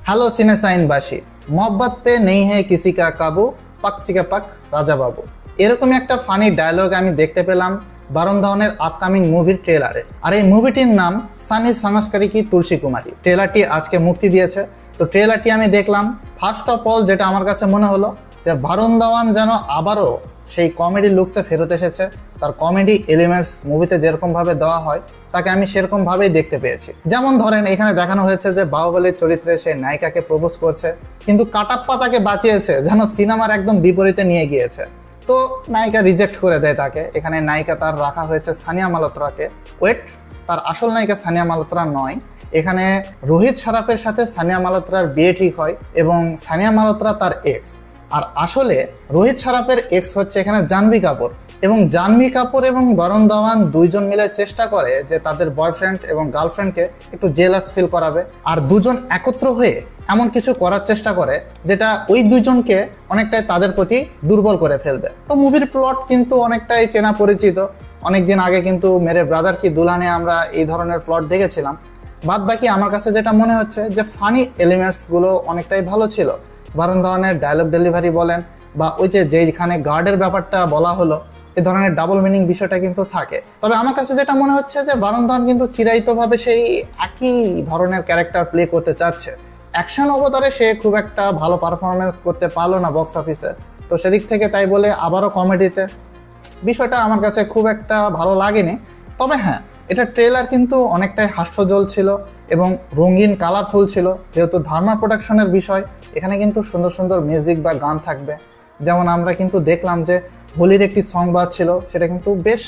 Hello সিনেসাইনবাসী, मोहब्बत पे नहीं है किसी का काबू, पक चिका पक রাজা বাবু। এরকম একটা ফানি ডায়লগ আমি দেখতে পেলাম বরুণ ধাওয়ানের আপকামিং মুভির ট্রেলারে। আর এই মুভিটির নাম সানি সংস্কারী কি তুলসী কুমারী। ট্রেলারটি আজকে মুক্তি দিয়েছে। তো ট্রেলারটি আমি দেখলাম। ফার্স্ট অফ অল যেটা আমার কাছে মনে হলো যে বরুণ ধাওয়ান যেন আবারও সেই কমেডি লুকসে ফেরত এসেছে। তার কমেডি এলিমেন্টস মুভিতে যেরকমভাবে দেওয়া হয় তাকে আমি সেরকমভাবেই দেখতে পেয়েছি। যেমন ধরেন এখানে দেখানো হয়েছে যে বাহুবলীর চরিত্রে সে নায়িকাকে প্রপোজ করছে, কিন্তু কাটাপ্পা তাকে বাঁচিয়েছে, যেন সিনেমার একদম বিপরীতে নিয়ে গিয়েছে। তো নায়িকা রিজেক্ট করে দেয় তাকে। এখানে নায়িকা তার রাখা হয়েছে সানিয়া মালহোত্রাকে। ওয়েট, তার আসল নায়িকা সানিয়া মালহোত্রা নয়। এখানে রোহিত শরাফের সাথে সানিয়া মালহোত্রার বিয়ে ঠিক হয় এবং সানিয়া মালহোত্রা তার এক্স। আর আসলে রোহিত শরাফের এক্স হচ্ছে এখানে জাহ্নবী কাপুর। এবং জাহ্নবী কাপুর এবং বরুণ ধাওয়ান দুইজন মিলে চেষ্টা করে যে তাদের বয়ফ্রেন্ড এবং গার্লফ্রেন্ডকে একটু জেলাস ফিল করাবে। আর দুজন একত্র হয়ে এমন কিছু করার চেষ্টা করে যেটা ওই দুজনকে অনেকটাই তাদের প্রতি দুর্বল করে ফেলবে। তো মুভির প্লট কিন্তু অনেকটাই চেনা পরিচিত। অনেকদিন আগে কিন্তু মেরে ব্রাদার কি দুলহানে আমরা এই ধরনের প্লট দেখেছিলাম। বাদ বাকি আমার কাছে যেটা মনে হচ্ছে যে ফানি এলিমেন্টসগুলো অনেকটাই ভালো ছিল। বরুণ ধাওয়ানের ডায়লগ ডেলিভারি বলেন বা ওই যেখানে গার্ডের ব্যাপারটা বলা হলো, এই ধরনের ডাবল মিনিং বিষয়টা কিন্তু থাকে। তবে আমার কাছে যেটা মনে হচ্ছে যে বরুণ ধাওয়ান কিন্তু চিরায়িতভাবে সেই একই ধরনের ক্যারেক্টার প্লে করতে চাচ্ছে। অ্যাকশন অবতারে সে খুব একটা ভালো পারফরমেন্স করতে পারলো না বক্স অফিসে। তো সেদিক থেকে তাই বলে আবারও কমেডিতে বিষয়টা আমার কাছে খুব একটা ভালো লাগেনি। তবে হ্যাঁ, এটা ট্রেলার কিন্তু অনেকটাই হাস্যজ্জ্বল ছিল এবং রঙিন কালারফুল ছিল। যেহেতু ধর্মা প্রোডাকশনের বিষয়, এখানে কিন্তু সুন্দর সুন্দর মিউজিক বা গান থাকবে। যেমন আমরা কিন্তু দেখলাম যে হোলির একটি সং বাজছিল, সেটা কিন্তু বেশ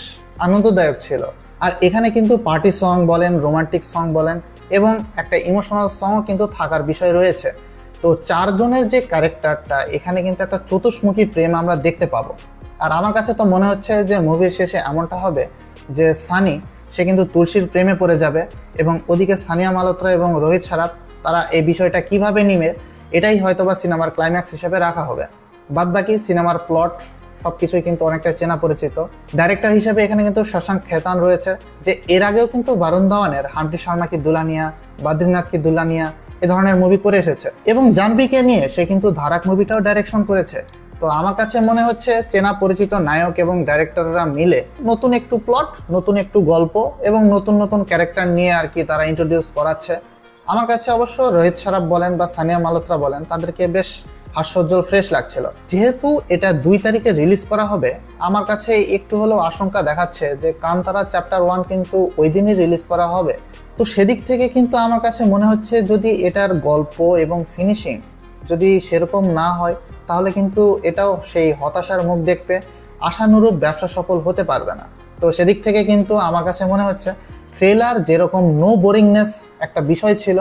আনন্দদায়ক ছিল। আর এখানে কিন্তু পার্টি সং বলেন, রোমান্টিক সং বলেন এবং একটা ইমোশনাল সংও কিন্তু থাকার বিষয় রয়েছে। তো চারজনের যে ক্যারেক্টারটা, এখানে কিন্তু একটা চতুষ্মুখী প্রেম আমরা দেখতে পাবো। আর আমার কাছে তো মনে হচ্ছে যে মুভির শেষে এমনটা হবে যে সানি সে কিন্তু তুলসীর প্রেমে পড়ে যাবে এবং ওদিকে সানিয়া মালহোত্রা এবং রোহিত শরাফ তারা এই বিষয়টা কিভাবে নিবে, এটাই হয়তোবা সিনেমার ক্লাইম্যাক্স হিসেবে রাখা হবে। বাদ বাকি সিনেমার প্লট সব কিছুই কিন্তু অনেকটা চেনা পরিচিত। ডাইরেক্টর হিসেবে এখানে কিন্তু শশাঙ্ক খেতান রয়েছে, যে এর আগেও কিন্তু বরুণ ধাওয়ানের হাম্পটি শর্মা কি দুলানিয়া, বদ্রীনাথ কি দুলানিয়া এ ধরনের মুভি করে এসেছে এবং জাহ্নবীকে নিয়ে সে কিন্তু ধারাক মুভিটাও ডাইরেকশন করেছে। তো আমার কাছে মনে হচ্ছে চেনা পরিচিত নায়ক এবং ডাইরেক্টররা মিলে নতুন একটু প্লট, নতুন একটু গল্প এবং নতুন নতুন ক্যারেক্টার নিয়ে আর কি তারা ইন্ট্রোডিউস করাচ্ছে। আমার কাছে অবশ্য রোহিত শরাফ বলেন বা সানিয়া মালহোত্রা বলেন, তাদেরকে বেশ হাস্যোজ্জ্বল ফ্রেশ লাগছিল। যেহেতু এটা 2 তারিখে রিলিজ করা হবে, আমার কাছে একটু হলেও আশঙ্কা দেখাচ্ছে যে কান্তারা চ্যাপ্টার 1 কিন্তু ওই দিনই রিলিজ করা হবে। তো সেদিক থেকে কিন্তু আমার কাছে মনে হচ্ছে যদি এটার গল্প এবং ফিনিশিং যদি সেরকম না হয়, তাহলে কিন্তু এটাও সেই হতাশার মুখ দেখবে, আশানুরূপ ব্যবসা সফল হতে পারবে না। তো সেদিক থেকে কিন্তু আমার কাছে মনে হচ্ছে ট্রেলার যেরকম নো বোরিংনেস একটা বিষয় ছিল,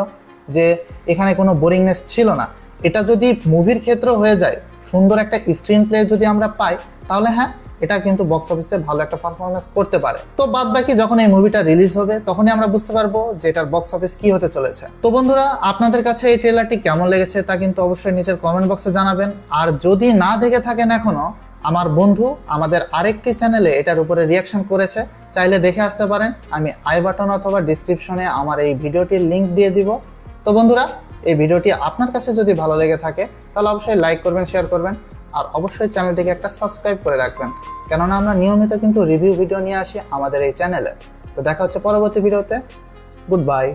যে এখানে কোনো বোরিংনেস ছিল না, এটা যদি মুভির ক্ষেত্রে হয়ে যায়, সুন্দর একটা স্ক্রিন প্লে যদি আমরা পাই, তাহলে হ্যাঁ, এটা কিন্তু বক্স অফিসে ভালো একটা পারফরমেন্স করতে পারে। তো বাদ বাকি যখন এই মুভিটা রিলিজ হবে তখনই আমরা বুঝতে পারবো যে এটার বক্স অফিস কি হতে চলেছে। তো বন্ধুরা, আপনাদের কাছে এই ট্রেলারটি কেমন লেগেছে তা কিন্তু অবশ্যই নিচের কমেন্ট বক্সে জানাবেন। আর যদি না দেখে থাকেন এখনো, আমার বন্ধু আমাদের আরেকটি চ্যানেলে এটার উপরে রিয়াকশন করেছে, চাইলে দেখে আসতে পারেন। আমি আই বাটন অথবা ডিসক্রিপশনে আমার এই ভিডিওটির লিঙ্ক দিয়ে দিব। তো বন্ধুরা, এই ভিডিওটি আপনার কাছে যদি ভালো লেগে থাকে তাহলে অবশ্যই লাইক করবেন, শেয়ার করবেন আর অবশ্যই চ্যানেলটিকে একটা সাবস্ক্রাইব করে রাখবেন, কেননা আমরা নিয়মিত কিন্তু রিভিউ ভিডিও নিয়ে আসি আমাদের এই চ্যানেলে। তো দেখা হচ্ছে পরবর্তী ভিডিওতে। Good bye.